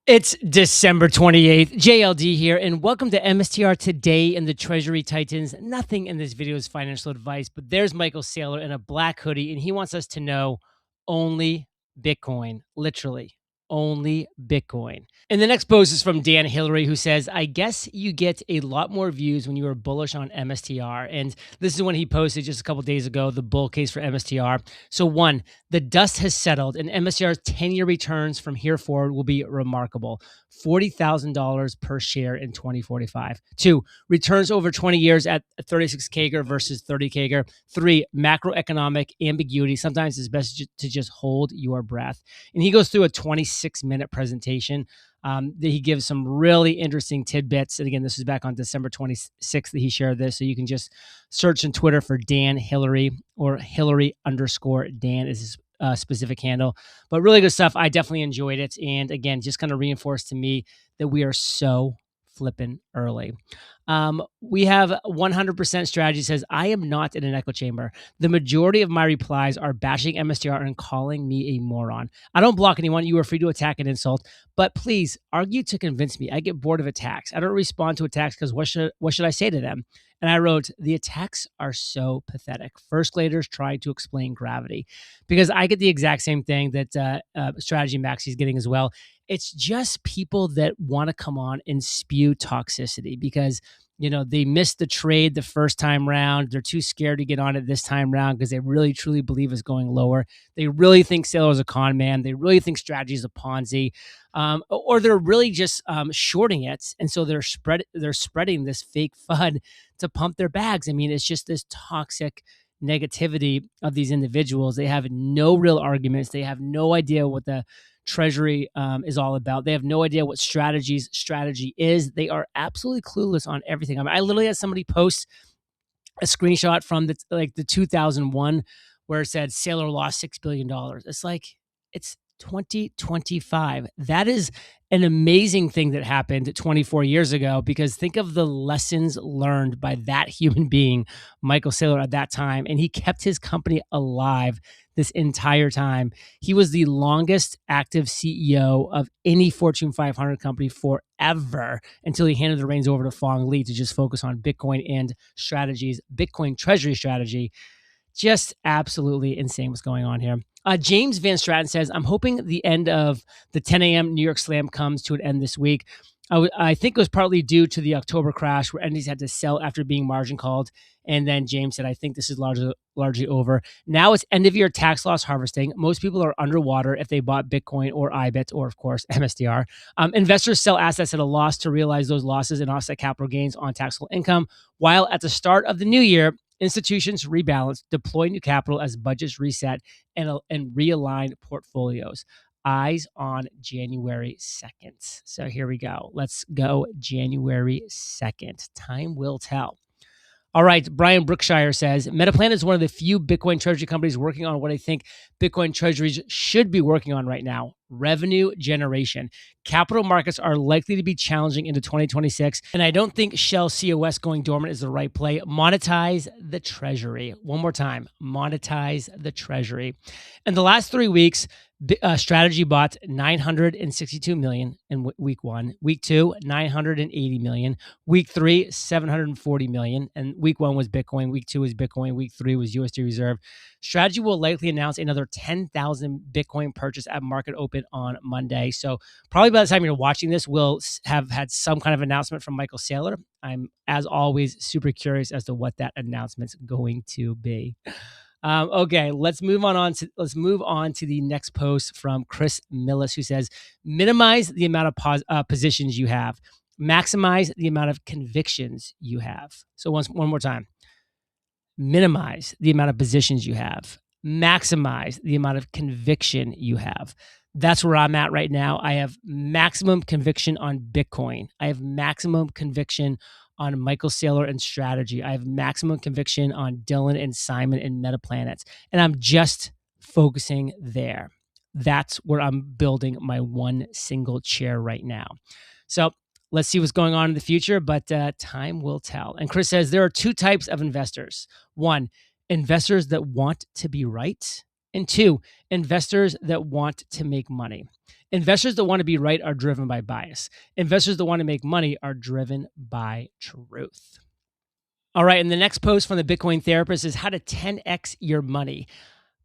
It's December 28th, JLD here, and welcome to MSTR Today and the Treasury Titans. Nothing in this video is financial advice, but there's Michael Saylor in a black hoodie, and he wants us to know only Bitcoin, literally. Only Bitcoin. And the next post is from Dan Hillary, who says, I guess you get a lot more views when you are bullish on MSTR. And this is when he posted just a couple days ago the bull case for MSTR. So, one, the dust has settled, and MSTR's 10-year returns from here forward will be remarkable. $40,000 per share in 2045. Two, returns over 20 years at 36 CAGR versus 30 CAGR. Three, macroeconomic ambiguity. Sometimes it's best to just hold your breath. And he goes through a 26-minute presentation that he gives some really interesting tidbits. And again, this is back on December 26th that he shared this. So you can just search on Twitter for Dan Hillary or Hillary_Dan is his specific handle. But really good stuff. I definitely enjoyed it. And again, just kind of reinforced to me that we are so flipping early. We have 100% strategy says, I am not in an echo chamber. The majority of my replies are bashing MSTR and calling me a moron. I don't block anyone. You are free to attack and insult, but please argue to convince me. I get bored of attacks. I don't respond to attacks because what should I say to them? And I wrote, the attacks are so pathetic. First graders try to explain gravity, because I get the exact same thing that Strategy Maxi is getting as well. It's just people that want to come on and spew toxicity because they missed the trade the first time round. They're too scared to get on it this time round because they really truly believe it's going lower. They really think Saylor is a con man. They really think strategy is a Ponzi, or they're really just shorting it, and so they're spreading this fake FUD to pump their bags. I mean, it's just this toxic negativity of these individuals. They have no real arguments. They have no idea what the Treasury is all about. They have no idea what strategy is. They are absolutely clueless on everything. I mean, I literally had somebody post a screenshot from the 2001 where it said Saylor lost $6 billion. It's like, it's 2025. That is an amazing thing that happened 24 years ago, because think of the lessons learned by that human being, Michael Saylor, at that time. And he kept his company alive this entire time. He was the longest active CEO of any Fortune 500 company forever until he handed the reins over to Fong Li to just focus on Bitcoin and strategies, Bitcoin Treasury strategy. Just absolutely insane what's going on here. James Van Straten says, I'm hoping the end of the 10 a.m. New York Slam comes to an end this week. I think it was partly due to the October crash where entities had to sell after being margin called. And then James said, I think this is largely over. Now it's end of year tax loss harvesting. Most people are underwater if they bought Bitcoin or IBIT or, of course, MSTR. Investors sell assets at a loss to realize those losses and offset capital gains on taxable income, while at the start of the new year, institutions rebalance, deploy new capital as budgets reset, and realign portfolios. Eyes on January 2nd. So here we go. Let's go January 2nd. Time will tell. All right, Brian Brookshire says, Metaplan is one of the few Bitcoin treasury companies working on what I think Bitcoin treasuries should be working on right now: revenue generation. Capital markets are likely to be challenging into 2026, and I don't think Shell COS going dormant is the right play. Monetize the treasury. One more time, monetize the treasury. In the last 3 weeks, Strategy bought $962 million in week one. Week two, $980 million. Week three, $740 million. And week one was Bitcoin. Week two was Bitcoin. Week three was USD Reserve. Strategy will likely announce another 10,000 Bitcoin purchase at market open on Monday. So probably by the time you're watching this, we'll have had some kind of announcement from Michael Saylor. I'm, as always, super curious as to what that announcement's going to be. Okay, let's move on to the next post from Chris Millis, who says, minimize the amount of positions you have, maximize the amount of convictions you have. So one more time, minimize the amount of positions you have, maximize the amount of conviction you have. That's where I'm at right now. I have maximum conviction on Bitcoin. I have maximum conviction on Michael Saylor and strategy. I have maximum conviction on Dylan and Simon and MetaPlanets. And I'm just focusing there. That's where I'm building my one single chair right now. So let's see what's going on in the future, but time will tell. And Chris says there are two types of investors. One, investors that want to be right, And two, investors that want to make money. Investors that want to be right are driven by bias. Investors that want to make money are driven by truth. All right, and the next post from the Bitcoin Therapist is how to 10x your money.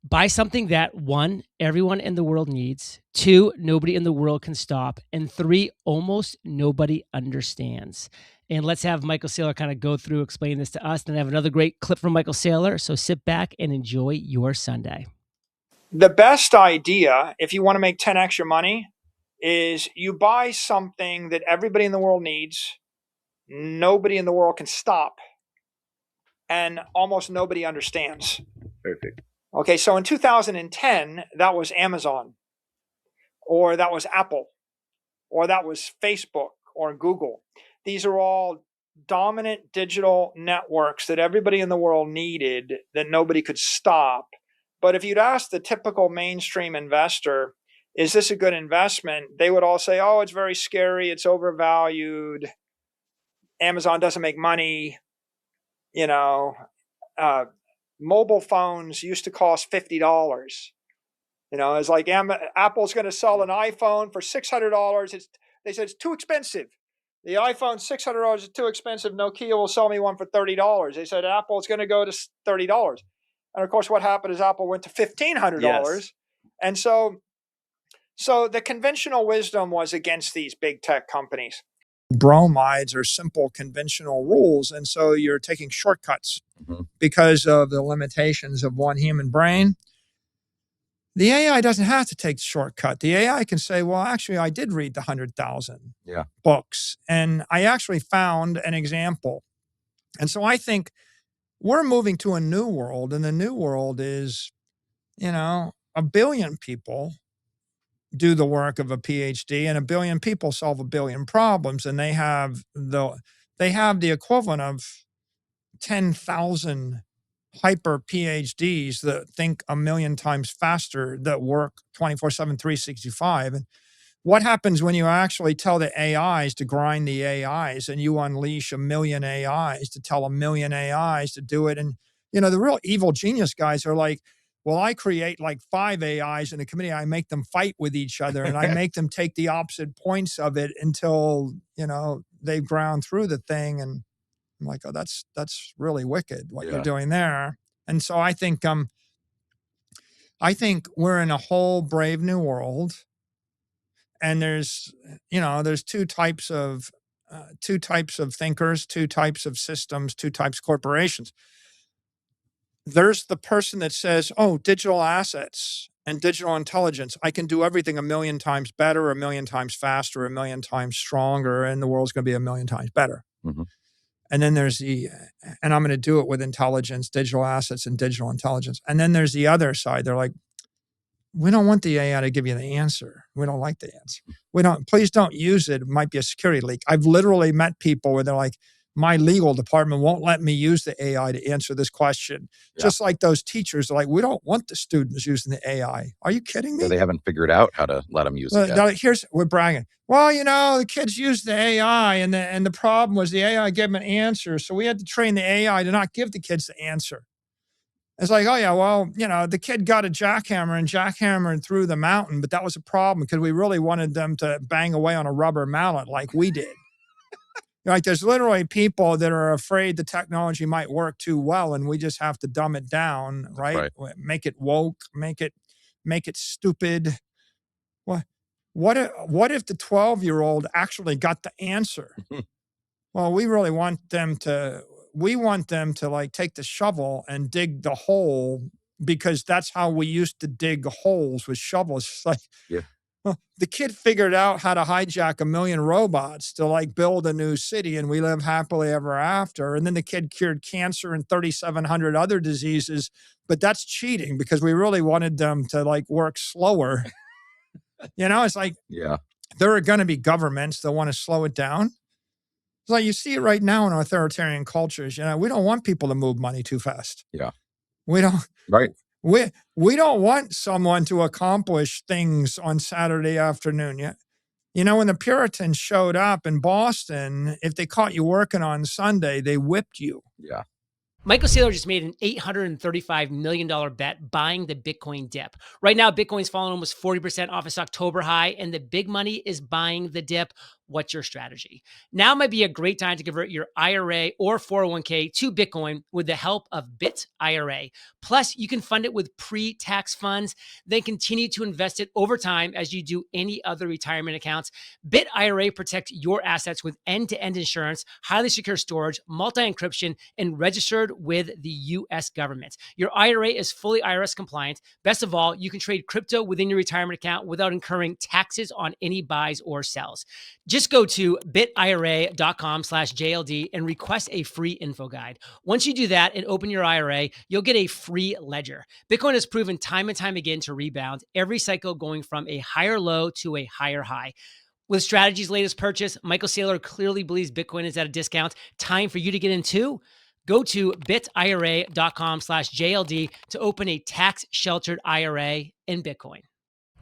Buy something that, one, everyone in the world needs, two, nobody in the world can stop, and three, almost nobody understands. And let's have Michael Saylor kind of go through, explain this to us. Then I have another great clip from Michael Saylor. So sit back and enjoy your Sunday. The best idea, if you want to make 10x your money, is you buy something that everybody in the world needs, nobody in the world can stop, and almost nobody understands. Perfect. Okay, so in 2010, that was Amazon, or that was Apple, or that was Facebook or Google. These are all dominant digital networks that everybody in the world needed, that nobody could stop. But if you'd ask the typical mainstream investor, is this a good investment? They would all say, oh, it's very scary. It's overvalued. Amazon doesn't make money. Mobile phones used to cost $50. It's like Apple's going to sell an iPhone for $600. They said it's too expensive. The iPhone $600 is too expensive. Nokia will sell me one for $30. They said Apple is going to go to $30. And of course, what happened is Apple went to $1,500. Yes. And so the conventional wisdom was against these big tech companies. Bromides are simple conventional rules. And so you're taking shortcuts because of the limitations of one human brain. The AI doesn't have to take the shortcut. The AI can say, well, actually, I did read the 100,000 books, and I actually found an example. And so I think we're moving to a new world, and the new world is, 1 billion people do the work of a PhD, and 1 billion people solve 1 billion problems, and they have the equivalent of 10,000 hyper PhDs that think 1 million times faster, that work 24/7, 365. And what happens when you actually tell the AIs to grind the AIs, and you unleash 1 million AIs to tell 1 million AIs to do it? And, the real evil genius guys are like, well, I create like 5 AIs in a committee. I make them fight with each other, and I make them take the opposite points of it until, they've ground through the thing. And I'm like, oh, that's really wicked what you're doing there. And so I think we're in a whole brave new world. And there's two types of thinkers, two types of systems, two types of corporations. There's the person that says, oh, digital assets and digital intelligence, I can do everything 1 million times better, 1 million times faster, 1 million times stronger, and the world's going to be 1 million times better. And then there's and I'm going to do it with intelligence, digital assets, and digital intelligence. And then there's the other side. They're like, we don't want the AI to give you the answer. We don't like the answer. Please don't use it. It might be a security leak. I've literally met people where they're like, my legal department won't let me use the AI to answer this question. Just like those teachers are like, we don't want the students using the AI. Are you kidding me? So they haven't figured out how to let them use it yet. We're bragging. Well, the kids used the AI, and the problem was the AI gave them an answer. So we had to train the AI to not give the kids the answer. It's like, oh yeah, well, the kid got a jackhammer and jackhammered through the mountain, but that was a problem because we really wanted them to bang away on a rubber mallet like we did. Like, there's literally people that are afraid the technology might work too well, and we just have to dumb it down, right? Make it woke, make it stupid. What if the 12-year-old actually got the answer? Well, we want them to like take the shovel and dig the hole, because that's how we used to dig holes, with shovels. It's like, well, the kid figured out how to hijack 1 million robots to like build a new city, and we live happily ever after. And then the kid cured cancer and 3,700 other diseases, but that's cheating because we really wanted them to like work slower. It's like, there are going to be governments that want to slow it down. It's like, you see it right now in authoritarian cultures. We don't want people to move money too fast. We don't. Right. We don't want someone to accomplish things on Saturday afternoon. When the Puritans showed up in Boston, if they caught you working on Sunday, they whipped you. Michael Saylor just made an $835 million bet buying the Bitcoin dip. Right now, Bitcoin's fallen almost 40% off its October high, and the big money is buying the dip. What's your strategy? Now might be a great time to convert your IRA or 401k to Bitcoin with the help of Bit IRA. Plus, you can fund it with pre-tax funds, then continue to invest it over time as you do any other retirement accounts. Bit IRA protects your assets with end-to-end insurance, highly secure storage, multi-encryption, and registered with the U.S. government. Your IRA is fully IRS compliant. Best of all, you can trade crypto within your retirement account without incurring taxes on any buys or sells. Just go to bitira.com/JLD and request a free info guide. Once you do that and open your IRA, you'll get a free ledger. Bitcoin has proven time and time again to rebound, every cycle going from a higher low to a higher high. With Strategy's latest purchase, Michael Saylor clearly believes Bitcoin is at a discount. Time for you to get in too. Go to bitira.com/JLD to open a tax-sheltered IRA in Bitcoin.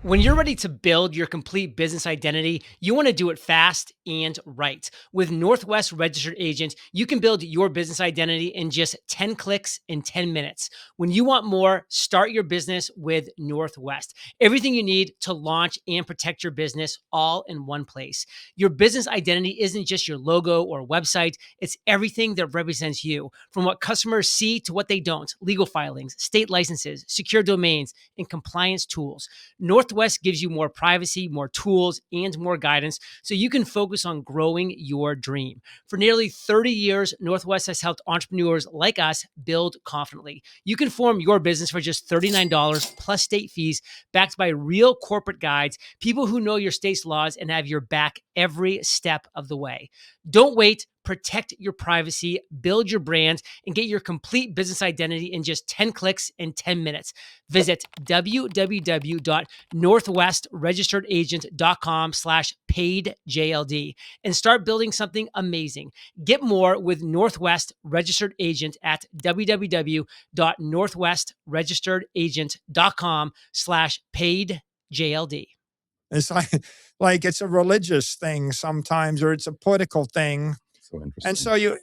When you're ready to build your complete business identity, you want to do it fast and right. With Northwest Registered Agent, you can build your business identity in just 10 clicks in 10 minutes. When you want more, start your business with Northwest. Everything you need to launch and protect your business all in one place. Your business identity isn't just your logo or website, it's everything that represents you. From what customers see to what they don't, legal filings, state licenses, secure domains, and compliance tools. Northwest gives you more privacy, more tools, and more guidance so you can focus on growing your dream. For nearly 30 years, Northwest has helped entrepreneurs like us build confidently. You can form your business for just $39 plus state fees, backed by real corporate guides, people who know your state's laws and have your back every step of the way. Don't wait. Protect your privacy, build your brand, and get your complete business identity in just 10 clicks in 10 minutes. Visit www.northwestregisteredagent.com/paidJLD and start building something amazing. Get more with Northwest Registered Agent at www.northwestregisteredagent.com/paidJLD. It's like it's a religious thing sometimes, or it's a political thing. So interesting. And so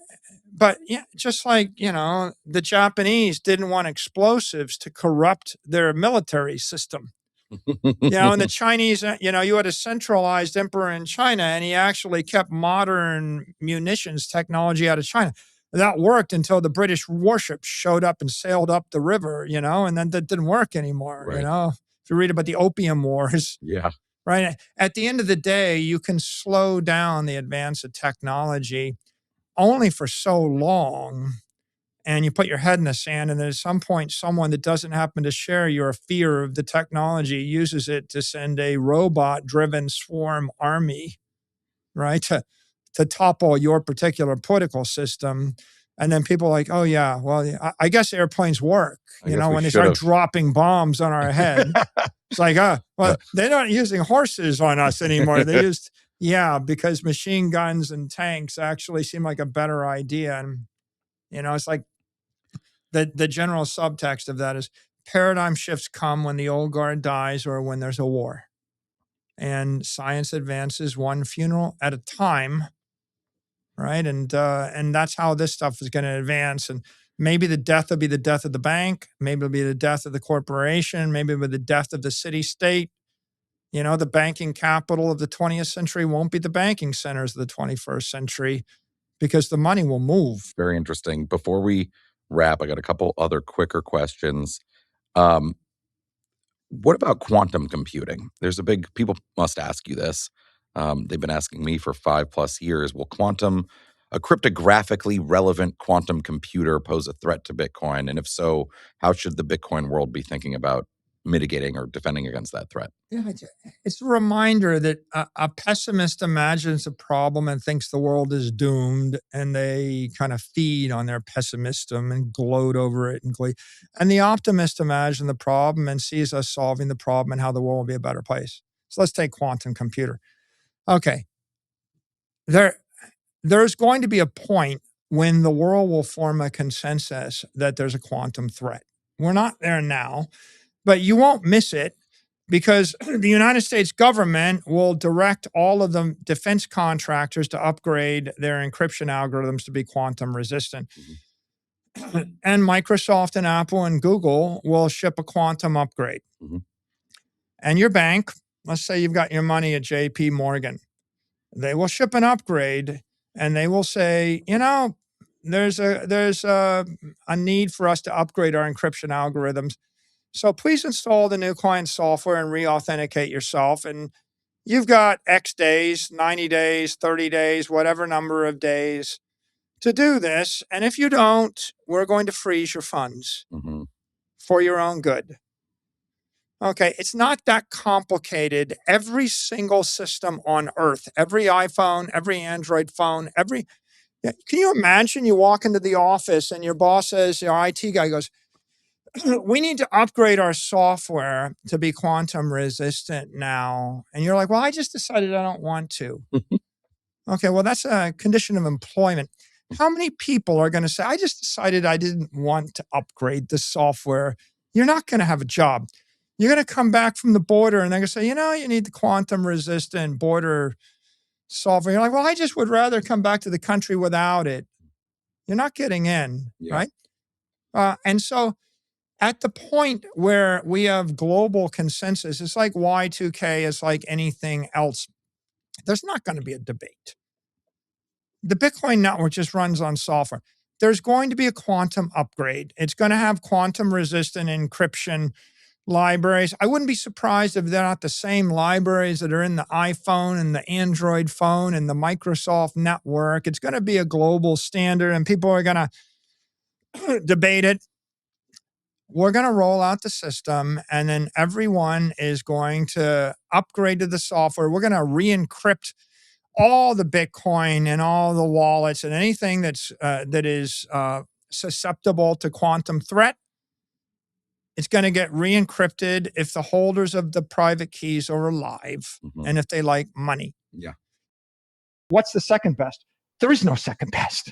but yeah, just like, the Japanese didn't want explosives to corrupt their military system. And the Chinese, you had a centralized emperor in China, and he actually kept modern munitions technology out of China. That worked until the British warships showed up and sailed up the river, and then that didn't work anymore, Right. If you read about the Opium Wars. Yeah. Right. At the end of the day, you can slow down the advance of technology only for so long. And you put your head in the sand, and then at some point, someone that doesn't happen to share your fear of the technology uses it to send a robot-driven swarm army, right, to topple your particular political system. And then people are like, oh, yeah, well, I guess airplanes work, when they start dropping bombs on our head. It's like, they're not using horses on us anymore. They used, because machine guns and tanks actually seem like a better idea. And, it's like the general subtext of that is paradigm shifts come when the old guard dies or when there's a war. And science advances one funeral at a time, right? And that's how this stuff is going to advance. And maybe the death will be the death of the bank. Maybe it'll be the death of the corporation. Maybe it'll be the death of the city-state. The banking capital of the 20th century won't be the banking centers of the 21st century because the money will move. Very interesting. Before we wrap, I got a couple other quicker questions. What about quantum computing? People must ask you this. They've been asking me for 5+ years. Will a cryptographically relevant quantum computer pose a threat to Bitcoin? And if so, how should the Bitcoin world be thinking about mitigating or defending against that threat? Yeah, it's a reminder that a pessimist imagines a problem and thinks the world is doomed, and they kind of feed on their pessimism and gloat over it and glee. And the optimist imagines the problem and sees us solving the problem and how the world will be a better place. So let's take quantum computer. Okay. There's going to be a point when the world will form a consensus that there's a quantum threat. We're not there now, but you won't miss it because the United States government will direct all of the defense contractors to upgrade their encryption algorithms to be quantum resistant. and Microsoft and Apple and Google will ship a quantum upgrade. Mhm. And your bank, let's say you've got your money at JP Morgan, they will ship an upgrade and they will say, you know, there's a need for us to upgrade our encryption algorithms. So please install the new client software and re-authenticate yourself. And you've got X days, 90 days, 30 days, whatever number of days to do this. And if you don't, we're going to freeze your funds Mhm. for your own good. Okay, it's not that complicated. Every single system on earth, every iPhone, every Android phone, can you imagine you walk into the office and your boss says, your IT guy goes, we need to upgrade our software to be quantum resistant now. And you're like, well, I just decided I don't want to. Okay, well, that's a condition of employment. How many people are going to say, I just decided I didn't want to upgrade the software? You're not going to have a job. You're going to come back from the border and they're going to say, you know, you need the quantum resistant border software. You're like, well, I just would rather come back to the country without it. You're not getting in, Yeah. right? And so at the point where we have global consensus, it's like Y2K, it's like anything else. There's not going to be a debate. The Bitcoin network just runs on software. There's going to be a quantum upgrade. It's going to have quantum resistant encryption libraries. I wouldn't be surprised if they're not the same libraries that are in the iPhone and the Android phone and the Microsoft network. It's going to be a global standard and people are going to debate it. We're going to roll out the system and then everyone is going to upgrade to the software. We're going to re-encrypt all the Bitcoin and all the wallets and anything that is susceptible to quantum threat. It's going to get re-encrypted if the holders of the private keys are alive and if they like money. Yeah. What's the second best? There is no second best.